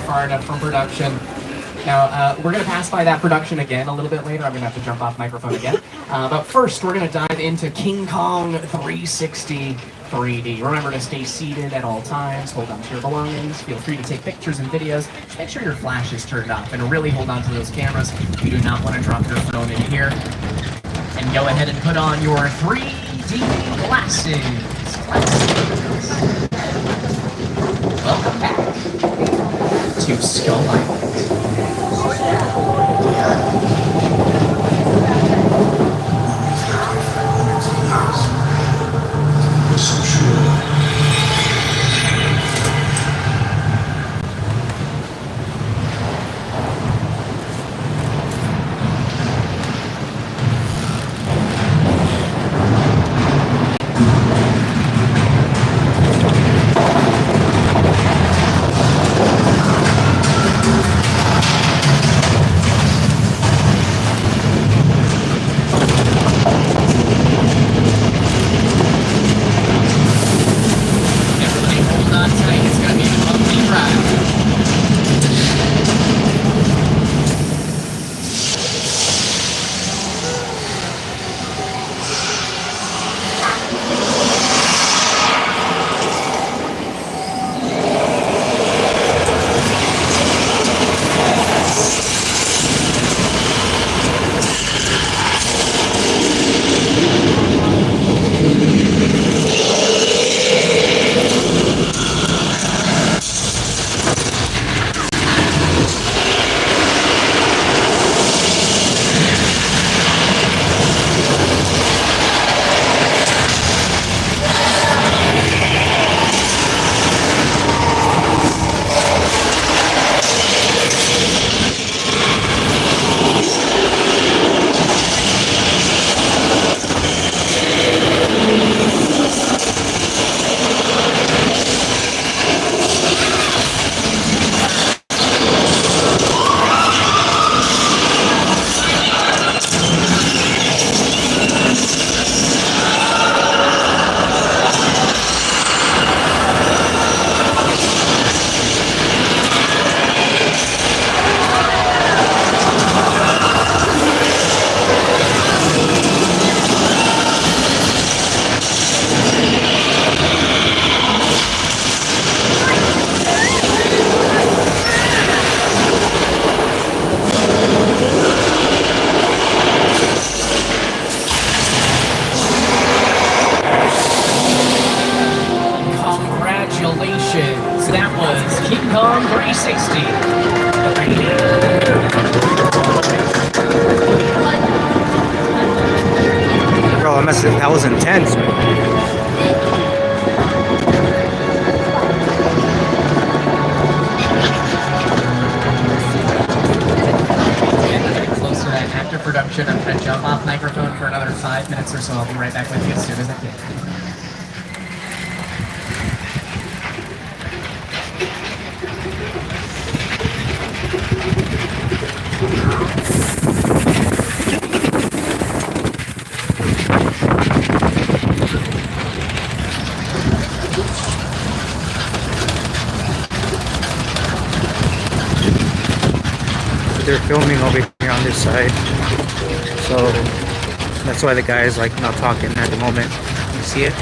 far enough from production. Now, we're going to pass by that production again a little bit later. I'm going to have to jump off microphone again. But first, we're going to dive into King Kong 360 3D. Remember to stay seated at all times, hold on to your belongings, feel free to take pictures and videos. Just make sure your flash is turned off and really hold on to those cameras. You do not want to drop your phone in here. And go ahead and put on your 3D glasses. Welcome back to Skull Island. That was King Kong 360. Bro, that was intense, man. Close to that after production. I'm going to jump off microphone for another 5 minutes or so. I'll be right back with you as soon as I can. They're filming over here on this side, so that's why the guy is like not talking at the moment. You see it?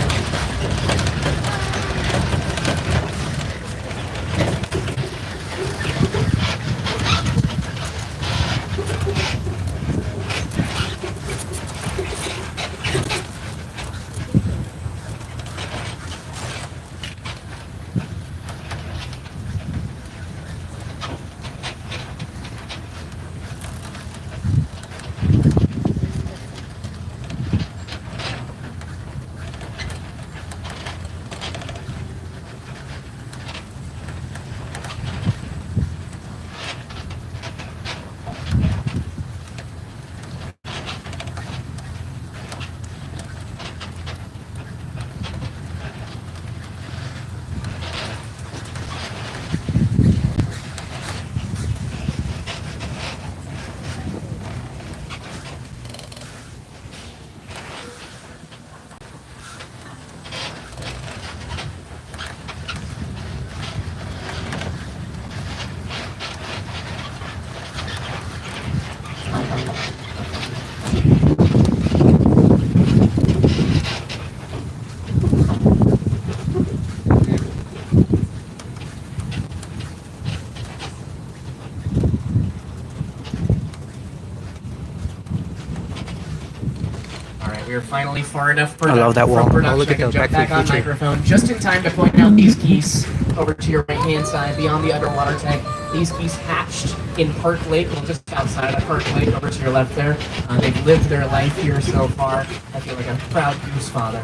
we are finally far enough I love that wall. from production. Oh, look at I can the jump Back back to the on Future. microphone just in time to point out these geese over to your right-hand side beyond the underwater tank. These geese hatched in Park Lake, well, just outside of Park Lake over to your left there. They've lived their life here so far. I feel like a proud goose father.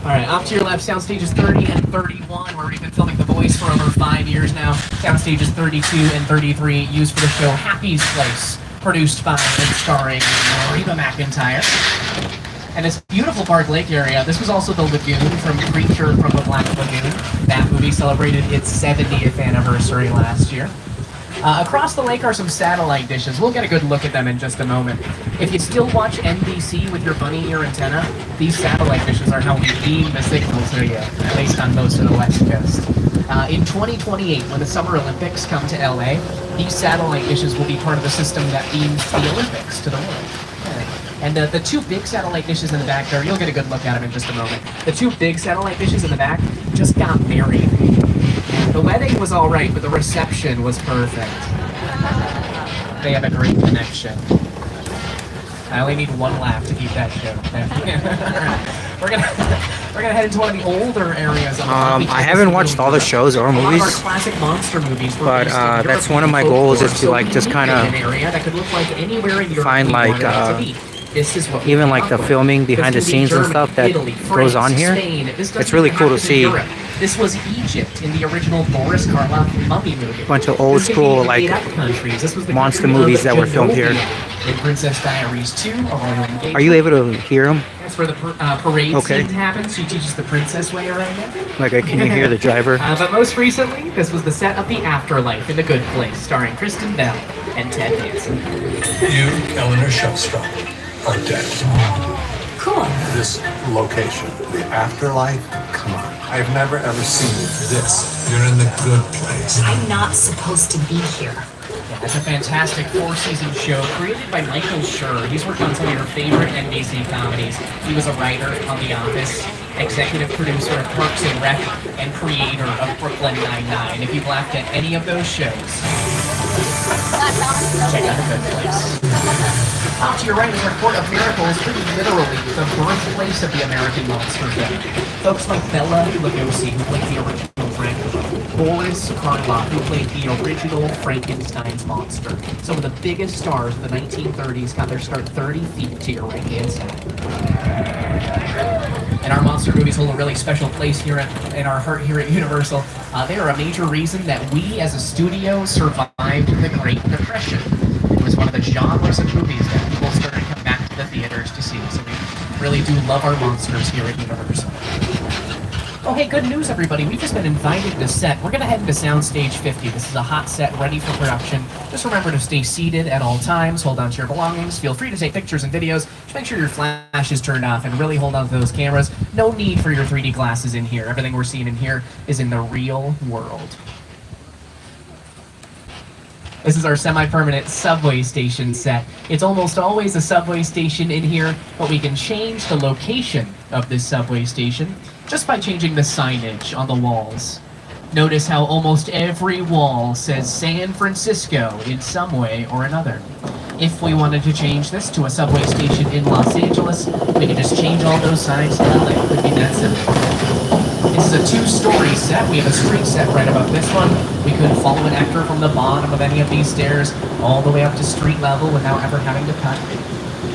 All right, off to your left, sound stages 30 and 31, where we've been filming The Voice for over 5 years now. Sound stages 32 and 33, used for the show Happy's Place, produced by and starring Reba McEntire. And this beautiful Park Lake area, this was also the lagoon from Creature from the Black Lagoon. That movie celebrated its 70th anniversary last year. Across the lake are some satellite dishes. We'll get a good look at them in just a moment. If you still watch NBC with your bunny ear antenna, these satellite dishes are how we beam the signal to you, at least on most of the West Coast. In 2028, when the Summer Olympics come to LA, these satellite dishes will be part of the system that beams the Olympics to the world. And the two big satellite dishes in the back there, you'll get a good look at them in just a moment. The two big satellite dishes in the back just got married. The wedding was all right, but the reception was perfect. They have a great connection. I only need one laugh to keep that show. We're gonna head into one of the older areas. I haven't watched all the shows or movies. A lot of our classic monster movies were But based in Europe that's one of my and goals is folklore, to so like we just need kind an of area that could look like anywhere in Europe find we like wanted it to be. This is what we even came like up the with. filming This behind the could be scenes and Germany, stuff that Italy, goes on France, here. Spain. This doesn't It's really even cool have to be see. Europe. This was Egypt in the original Boris Karloff mummy movie. Bunch of old This could be school, the like, made-up countries. This was the monster country movies of that were filmed here. Genovia in Princess Diaries 2, A Royal Engagement. Are you able to hear them? That's where the parade Okay. scene happens. She teaches the princess way around it. Like, can you hear the driver? But most recently, this was the set of The Afterlife in The Good Place, starring Kristen Bell and Ted Danson. You, Eleanor Shellstrop, are dead. Cool. This location, the afterlife, come on. I've never ever seen this. You're in the good place. I'm not supposed to be here. Yeah, it's a fantastic 4-season show created by Michael Schur. He's worked on some of your favorite NBC comedies. He was a writer on The Office, executive producer of Parks and Rec, and creator of Brooklyn Nine-Nine. If you've laughed at any of those shows, check out The Good Place. Off to your right is Report of Miracles, pretty literally the birthplace of the American monster film. Folks like Bela Lugosi, who played the original Dracula, Boris Karloff, who played the original Frankenstein's monster. Some of the biggest stars of the 1930s got their start 30 feet to your right-hand side. And our monster movies hold a really special place here in our heart here at Universal. They are a major reason that we as a studio survived the Great Depression. It was one of the genres of movies that people started to come back to the theaters to see. So we really do love our monsters here at Universal. Oh, hey, good news, everybody. We've just been invited to set. We're going to head into Soundstage 50. This is a hot set ready for production. Just remember to stay seated at all times. Hold on to your belongings. Feel free to take pictures and videos. Just make sure your flash is turned off and really hold on to those cameras. No need for your 3D glasses in here. Everything we're seeing in here is in the real world. This is our semi-permanent subway station set. It's almost always a subway station in here, but we can change the location of this subway station just by changing the signage on the walls. Notice how almost every wall says San Francisco in some way or another. If we wanted to change this to a subway station in Los Angeles, we could just change all those signs to LA. It would be that simple. This is a 2-story set. We have a street set right above this one. We could follow an actor from the bottom of any of these stairs all the way up to street level without ever having to cut.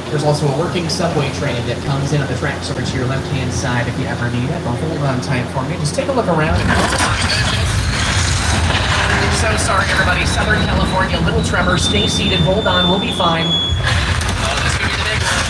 There's also a working subway train that comes in on the tracks over to your left-hand side if you ever need it. But hold on tight for me. Just take a look around. So sorry, everybody. Southern California, little tremor. Stay seated. Hold on. We'll be fine. Oh, this could be the big one.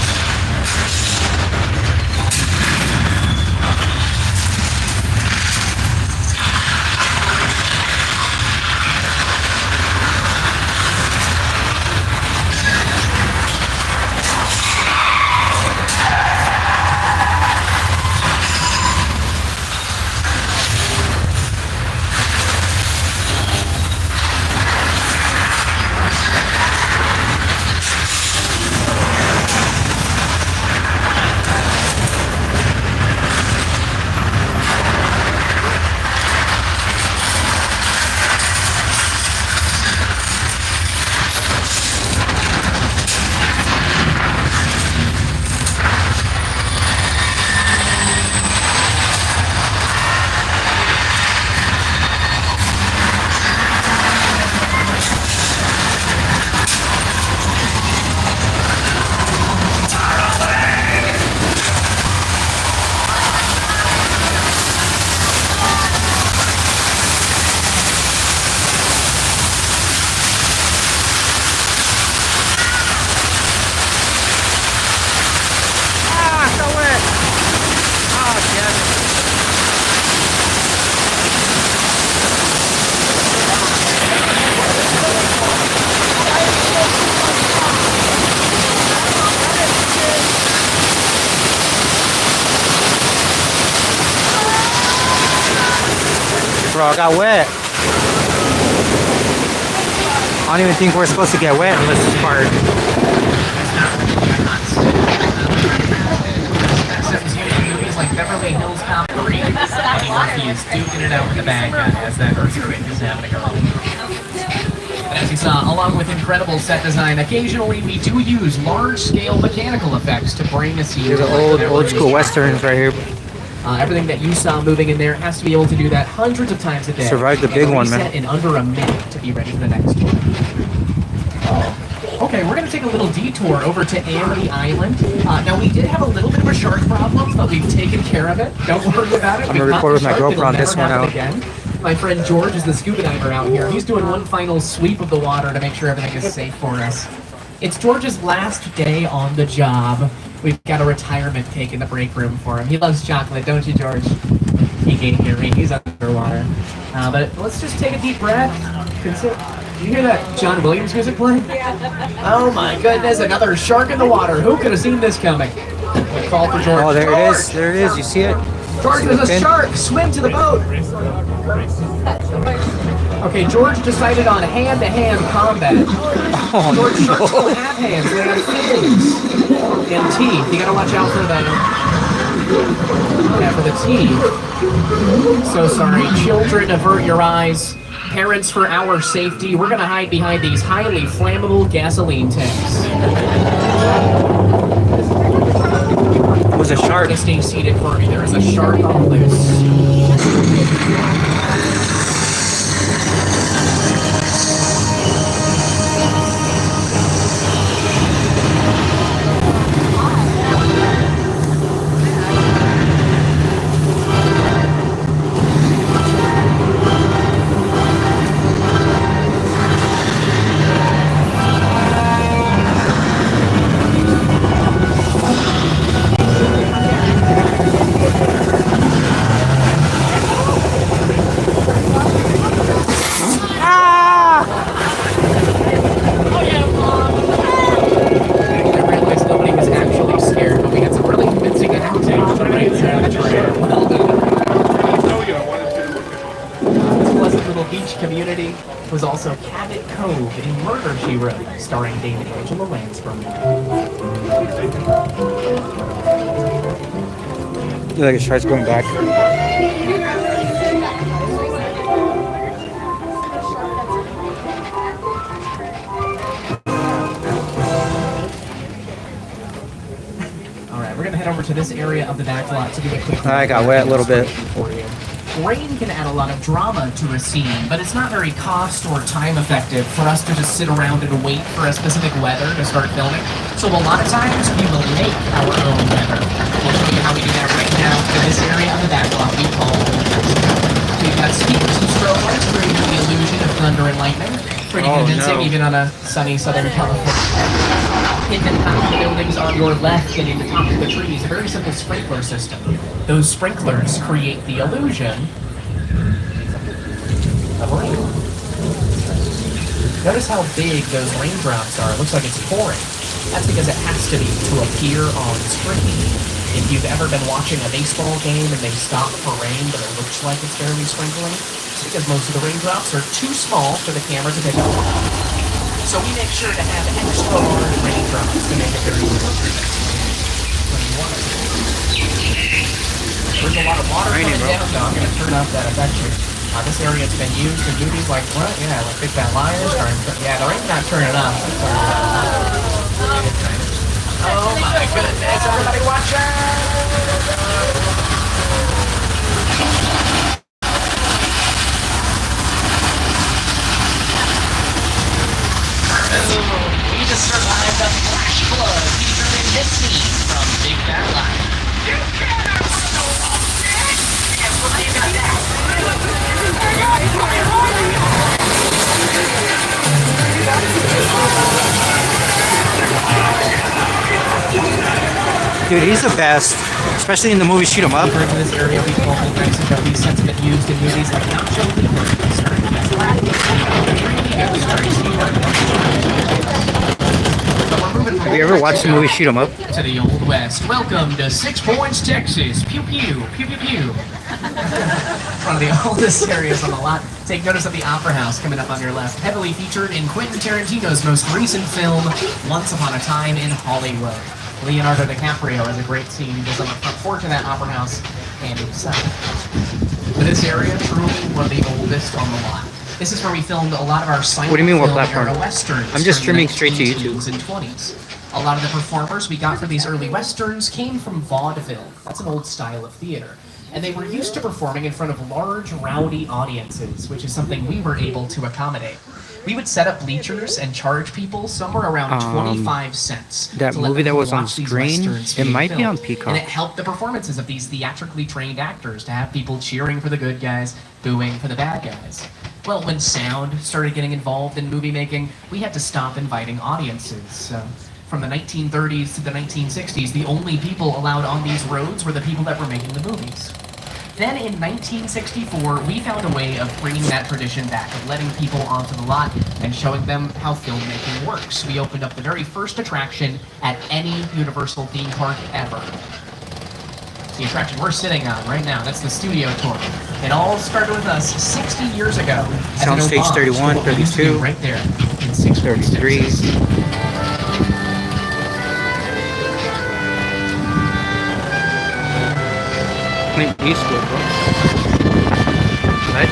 I got wet. I don't even think we're supposed to get wet in this part. Movies like Beverly Hills Cop 3, Eddie Murphy is duking it out with the bad guy as that earthquake is happening around. And as you saw, along with incredible set design, occasionally we do use large-scale mechanical effects to bring a scene. Here's the old school westerns right here. Everything that you saw moving in there has to be able to do that hundreds of times a day. Survived the big one, man. Reset in under a minute to be ready for the next one. Okay, we're going to take a little detour over to Amity Island. Now, we did have a little bit of a shark problem, but we've taken care of it. Don't worry about it. I'm going to record with my GoPro on this one out. Again. My friend George is the scuba diver out here. He's doing one final sweep of the water to make sure everything is safe for us. It's George's last day on the job. We've got a retirement cake in the break room for him. He loves chocolate, don't you, George? He can't hear me. He's underwater. But let's just take a deep breath. You hear that John Williams music playing? Oh my goodness, another shark in the water. Who could have seen this coming? We'll call for George. Oh, there George! it is. There it is. You see it? George, there's a shark. Swim to the boat. Okay, George decided on hand-to-hand combat. Oh, George, no. sharks don't have hands. They have fins and teeth. You gotta watch out for that. Yeah, for the teeth. So sorry. Children, avert your eyes. Parents, for our safety, we're gonna hide behind these highly flammable gasoline tanks. It was a shark. Stay seated for me. There is a shark on the loose. Community was also Cabot Cove in Murder, She Wrote, starring David Angela Lansbury. Looks like a shark's going back. Alright, we're gonna head over to this area of the back lot to do a quick I got wet a little bit. for you. Rain can add a lot of drama to a scene, but it's not very cost or time effective for us to just sit around and wait for a specific weather to start filming. So a lot of times we will make our own weather. We'll show you how we do that right now in this area of the back lot we call so we've got speakers and strobe lights creating the illusion of thunder and lightning. Pretty convincing even on a sunny Southern California. In the top of the buildings on your left and in the top of the trees, a very simple sprinkler system. Those sprinklers create the illusion of rain. Notice how big those raindrops are. It looks like it's pouring. That's because it has to be to appear on screen. If you've ever been watching a baseball game and they stop for rain, but it looks like it's barely sprinkling, it's because most of the raindrops are too small for the camera to pick up. So we make sure to have extra large raindrops to make it very There's a lot of water coming down, so I'm going to turn off that effect here. This area's been used in movies like, what? Yeah, like Big Fat Liars. Yeah, the rain's not turning off. Oh my goodness, everybody watch out! We just survived a flash flood featured in this scene from Big Fat Liars. You cannot stop this! And what do you got now? Dude, he's the best, especially in the movie Shoot 'Em Up. Deeper into this area, we call the Mexico. These sets have been used in movies like Nacho Have you ever watched the movie Shoot 'Em Up? to the Old West. Welcome to 6 Points, Texas. Pew pew, pew pew pew. One of the oldest areas on the lot. Take notice of the Opera House coming up on your left. Heavily featured in Quentin Tarantino's most recent film, Once Upon a Time in Hollywood. Leonardo DiCaprio has a great scene. He goes on the front porch of that Opera House and himself. But this area, truly one of the oldest on the lot. This is where we filmed a lot of our silent What do you mean, what film platform? era westerns. I'm just from the streaming straight to 19 YouTube. teens and 20s. A lot of the performers we got for these early westerns came from vaudeville. That's an old style of theater. And they were used to performing in front of large, rowdy audiences, which is something we were able to accommodate. We would set up bleachers and charge people somewhere around 25 cents. That to let movie that them was on watch these screen, westerns it being might be on filmed. Peacock. And it helped the performances of these theatrically trained actors to have people cheering for the good guys, booing for the bad guys. Well, when sound started getting involved in movie making, we had to stop inviting audiences. From the 1930s to the 1960s, the only people allowed on these roads were the people that were making the movies. Then in 1964, we found a way of bringing that tradition back, of letting people onto the lot and showing them how filmmaking works. We opened up the very first attraction at any Universal theme park ever. The attraction we're sitting on right now, that's the Studio Tour. It all started with us 60 years ago. as an Soundstage homage to 31, what we used to do 32, right there in 646. 33. Clint Eastwood, bro. What?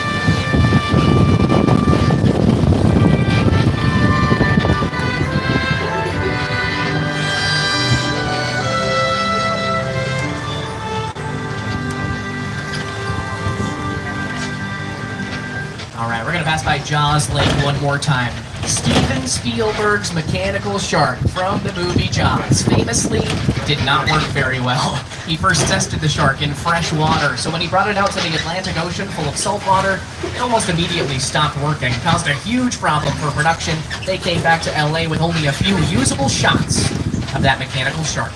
All right, we're gonna pass by Jaws Lake one more time. Steven Spielberg's mechanical shark from the movie Jaws famously did not work very well. He first tested the shark in fresh water, so when he brought it out to the Atlantic Ocean full of salt water, it almost immediately stopped working, caused a huge problem for production. They came back to LA with only a few usable shots of that mechanical shark.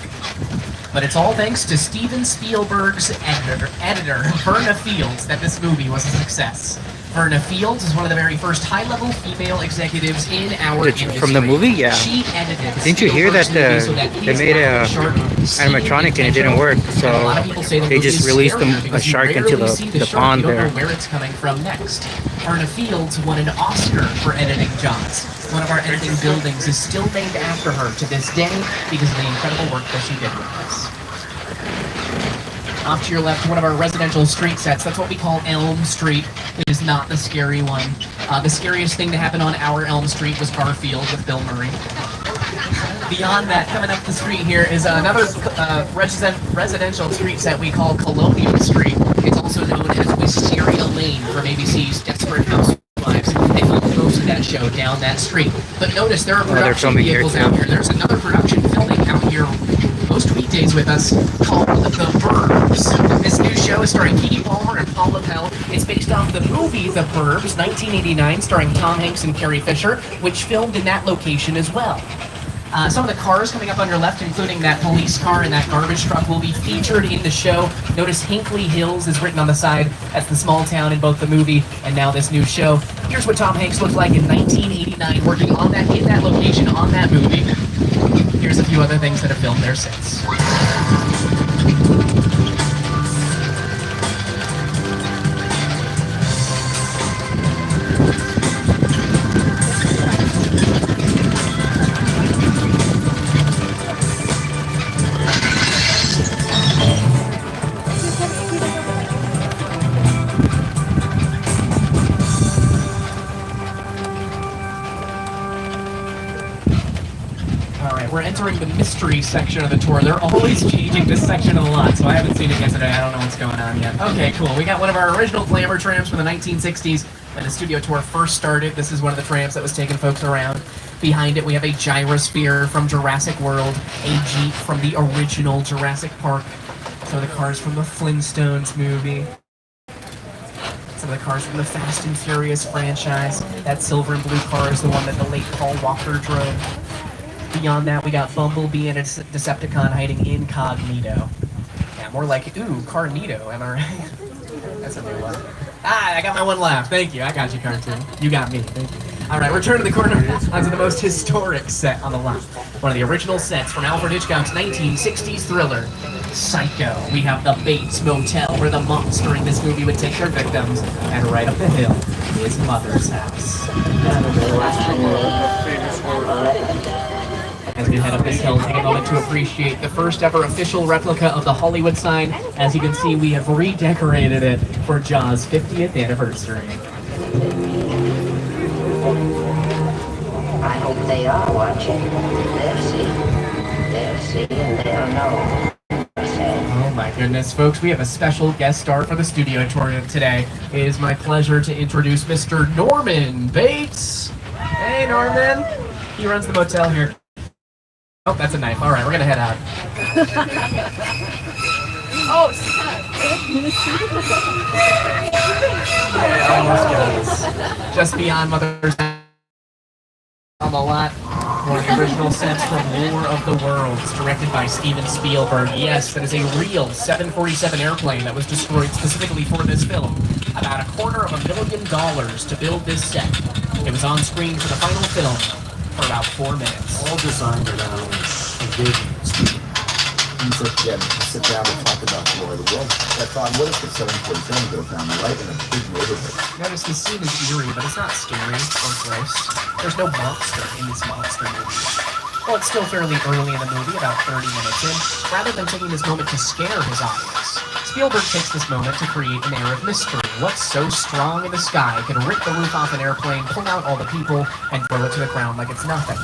But it's all thanks to Steven Spielberg's editor Verna Fields, that this movie was a success. Verna Fields is one of the very first high-level female executives in our industry. From the movie? Yeah. She edited Didn't you hear that Spielberg's movie so that they his made a shark animatronic and it didn't work, so And a lot of people say the they movie just is released scary a because you shark into rarely see the shark. pond You don't there. know where it's coming from next. Verna Fields won an Oscar for editing Jaws. One of our editing buildings is still named after her to this day because of the incredible work that she did with us. Off to your left, one of our residential street sets. That's what we call Elm Street. It is not the scary one. The scariest thing to happen on our Elm Street was Garfield with Bill Murray. Beyond that, coming up the street here is another residential street set we call Colonial Street. It's also known as Wisteria Lane from ABC's Desperate Housewives. They filmed most of that show down that street. But notice there are they're production filming here vehicles too. out here. There's another production filming out here most weekdays with us called The Burbs. This new show is starring Keke Palmer and Paula Pell. It's based off the movie The Burbs, 1989, starring Tom Hanks and Carrie Fisher, which filmed in that location as well. Some of the cars coming up on your left, including that police car and that garbage truck, will be featured in the show. Notice Hinkley Hills is written on the side. That's the small town in both the movie and now this new show. Here's what Tom Hanks looked like in 1989, working on that in that location on that movie. Here's a few other things that have filmed there since. We're entering the mystery section of the tour. They're always changing this section of the lot, so I haven't seen it yet today. I don't know what's going on yet. Okay, cool. We got one of our original glamour trams from the 1960s when the Studio Tour first started. This is one of the trams that was taking folks around. Behind it, we have a gyrosphere from Jurassic World, a Jeep from the original Jurassic Park, some of the cars from the Flintstones movie, some of the cars from the Fast and Furious franchise. That silver and blue car is the one that the late Paul Walker drove. Beyond that, we got Bumblebee and a Decepticon hiding incognito. Yeah, more like, ooh, Carnito, am I right? That's a new one. Ah, I got my one laugh. Thank you. I got you, cartoon. You got me. Thank you. All right, we're turning the corner onto the most historic set on the left. One of the original sets from Alfred Hitchcock's 1960s thriller, Psycho. We have the Bates Motel, where the monster in this movie would take their victims, and right up the hill, his mother's house. As we head up this hill, take a moment to appreciate the first ever official replica of the Hollywood sign. As you can see, we have redecorated it for Jaws' 50th anniversary. I hope they are watching. They'll see, and they'll know. Oh my goodness, folks, we have a special guest star for the studio tour today. It is my pleasure to introduce Mr. Norman Bates. Hey, Norman. He runs the motel here. Oh, that's a knife. All right, we're going to head out. Oh, almost got us. Just beyond Mother's on the lot. One of the original sets from War of the Worlds, directed by Steven Spielberg. Yes, that is a real 747 airplane that was destroyed specifically for this film. About $250,000 to build this set. It was on screen for the final film for about 4 minutes. All designed around a vision. Things like getting to sit down and talk about the War of the Worlds. I thought, what if the 747 goes down right in a big neighborhood? Notice the scene is eerie, but it's not scary or gross. There's no monster in this monster movie. Well, it's still fairly early in the movie, about 30 minutes in. Rather than taking this moment to scare his audience, Spielberg takes this moment to create an air of mystery. What's so strong in the sky can rip the roof off an airplane, pull out all the people, and throw it to the ground like it's nothing?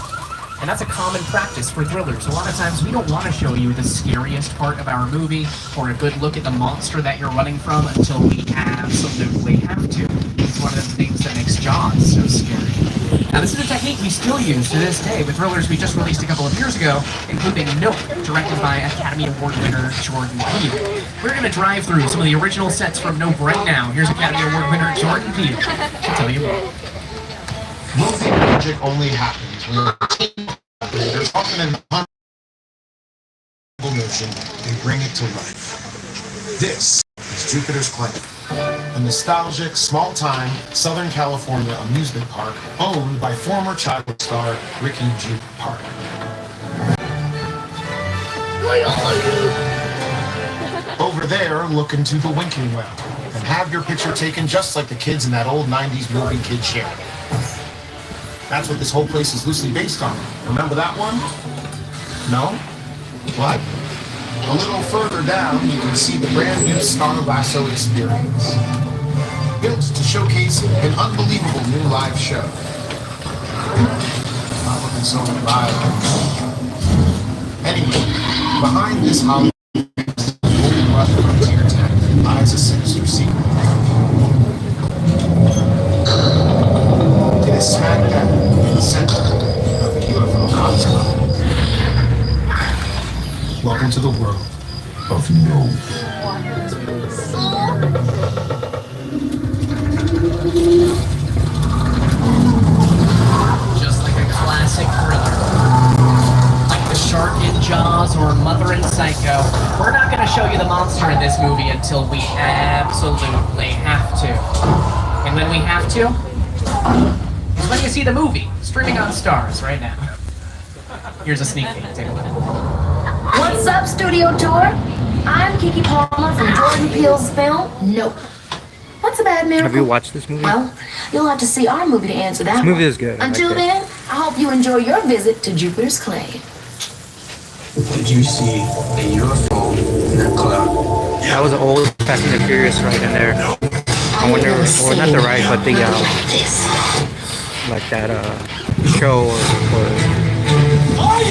And that's a common practice for thrillers. A lot of times we don't want to show you the scariest part of our movie or a good look at the monster that you're running from until we absolutely have to. It's one of the things that makes Jaws so scary. Now this is a technique we still use to this day with thrillers we just released a couple of years ago, including Nope, directed by Academy Award winner Jordan Peele. We're going to drive through some of the original sets from Nope right now. Here's Academy Award winner Jordan Peele to tell you more. Movie magic only happens when a team there's often an unbelievable notion and bring it to life. This is Jupiter's Claim, a nostalgic, small-time Southern California amusement park owned by former child star Ricky G. Parker. Over there, look into the winking well and have your picture taken just like the kids in that old 90s movie Kid Share. That's what this whole place is loosely based on. Remember that one? No? What? A little further down, you can see the brand new Star Lasso experience. Built to showcase an unbelievable new live show. Not looking so live. Anyway, behind this Hollywood frontier tech lies a sinister secret. It is smack dab in the center of the UFO cosmos. Welcome to the world of no. Just like a classic thriller, like the shark in Jaws or Mother in Psycho, we're not going to show you the monster in this movie until we absolutely have to. And when we have to, is when you see the movie, streaming on Stars right now. Here's a sneak peek, take a look. What's up, Studio Tour? I'm Kiki Palmer from Jordan Peele's film, Nope. What's a bad miracle? Have you watched this movie? Well, you'll have to see our movie to answer that. This movie one. is good. I Until like then, I hope you enjoy your visit to Jupiter's Clay. Did you see a UFO in a cloud? That was an old Fast and the Furious ride in there. I wonder, or not the ride, but the like that show or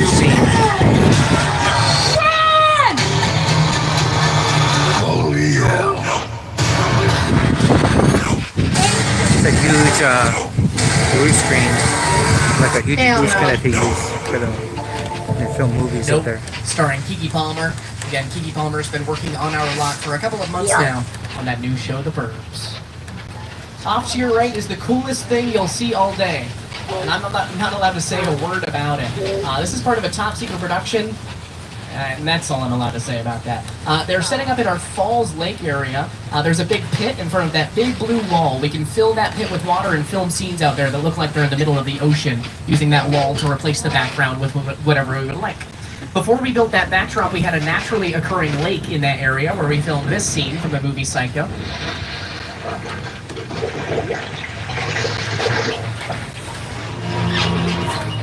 scene. Holy hell. It's a huge blue screen, like a huge blue screen that they use for they film movies Nope, up there. starring Kiki Palmer. Again, Kiki Palmer's been working on our lot for a couple of months now on that new show, The Burbs. Off to your right is the coolest thing you'll see all day. And I'm not allowed to say a word about it. This is part of a top secret production. And that's all I'm allowed to say about that. They're setting up in our Falls Lake area. There's a big pit in front of that big blue wall. We can fill that pit with water and film scenes out there that look like they're in the middle of the ocean, using that wall to replace the background with whatever we would like. Before we built that backdrop, we had a naturally occurring lake in that area where we filmed this scene from the movie Psycho.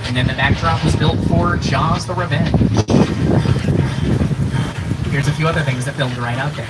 And then the backdrop was built for Jaws the Revenge. Here's a few other things that filmed right out there.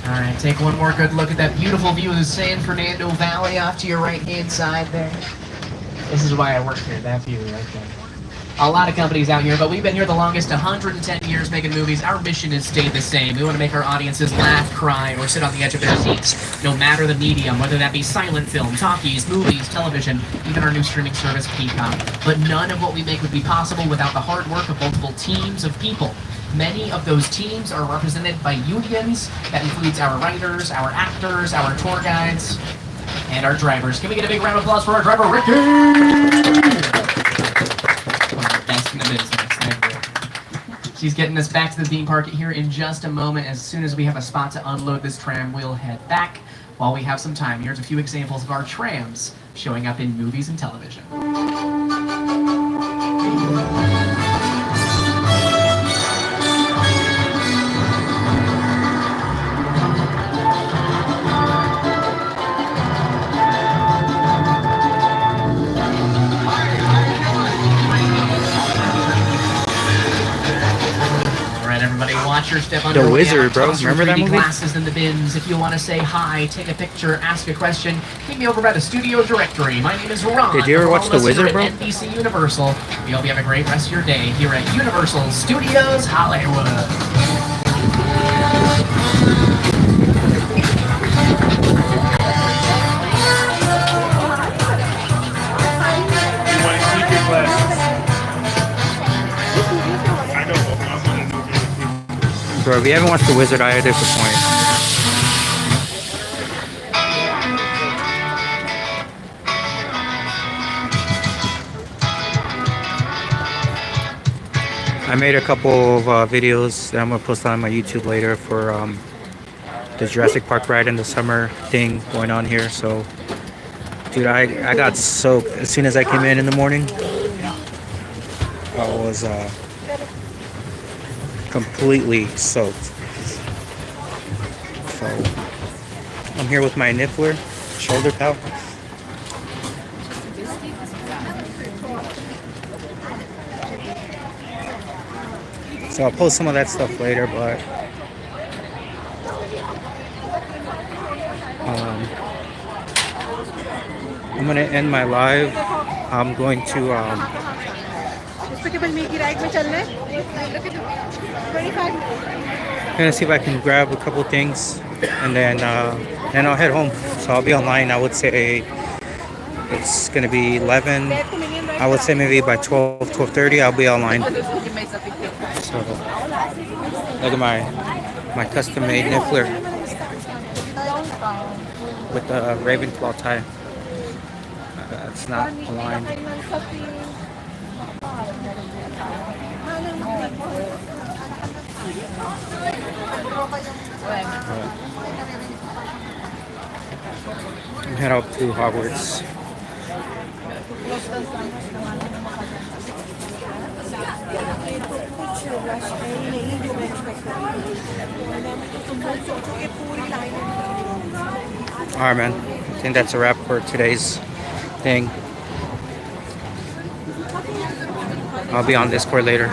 Alright, take one more good look at that beautiful view of the San Fernando Valley off to your right-hand side there. This is why I work here, that view right there. A lot of companies out here, but we've been here the longest, 110 years making movies. Our mission has stayed the same. We want to make our audiences laugh, cry, or sit on the edge of their seats, no matter the medium, whether that be silent film, talkies, movies, television, even our new streaming service, Peacock. But none of what we make would be possible without the hard work of multiple teams of people. Many of those teams are represented by unions. That includes our writers, our actors, our tour guides, and our drivers. Can we get a big round of applause for our driver, Ricky? Best in the business. She's getting us back to the theme park here in just a moment. As soon as we have a spot to unload this tram, we'll head back. While we have some time, here's a few examples of our trams showing up in movies and television. Everybody, watch your step under The Wizard, bro. Remember that movie? Glasses in the bins. If you want to say hi, take a picture, ask a question, meet me over by the studio directory. My name is Ron. Did you ever watch The Wizard, bro? NBC Universal. We hope you have a great rest of your day here at Universal Studios Hollywood. Bro, if you haven't watched The Wizard, I disappoint. I made a couple of videos that I'm gonna post on my YouTube later for the Jurassic Park ride in the summer thing going on here. So, dude, I got soaked as soon as I came in the morning. I was completely soaked. So I'm here with my niffler, shoulder pal. So I'll post some of that stuff later, but I'm gonna end my live. I'm going to gonna see if I can grab a couple things, and then I'll head home. So I'll be online. I would say it's gonna be 11. I would say maybe by 12:30 I'll be online. So look at my custom made niffler with the Ravenclaw tie. It's not aligned. Head up to Hogwarts. Alright, man. I think that's a wrap for today's thing. I'll be on Discord later.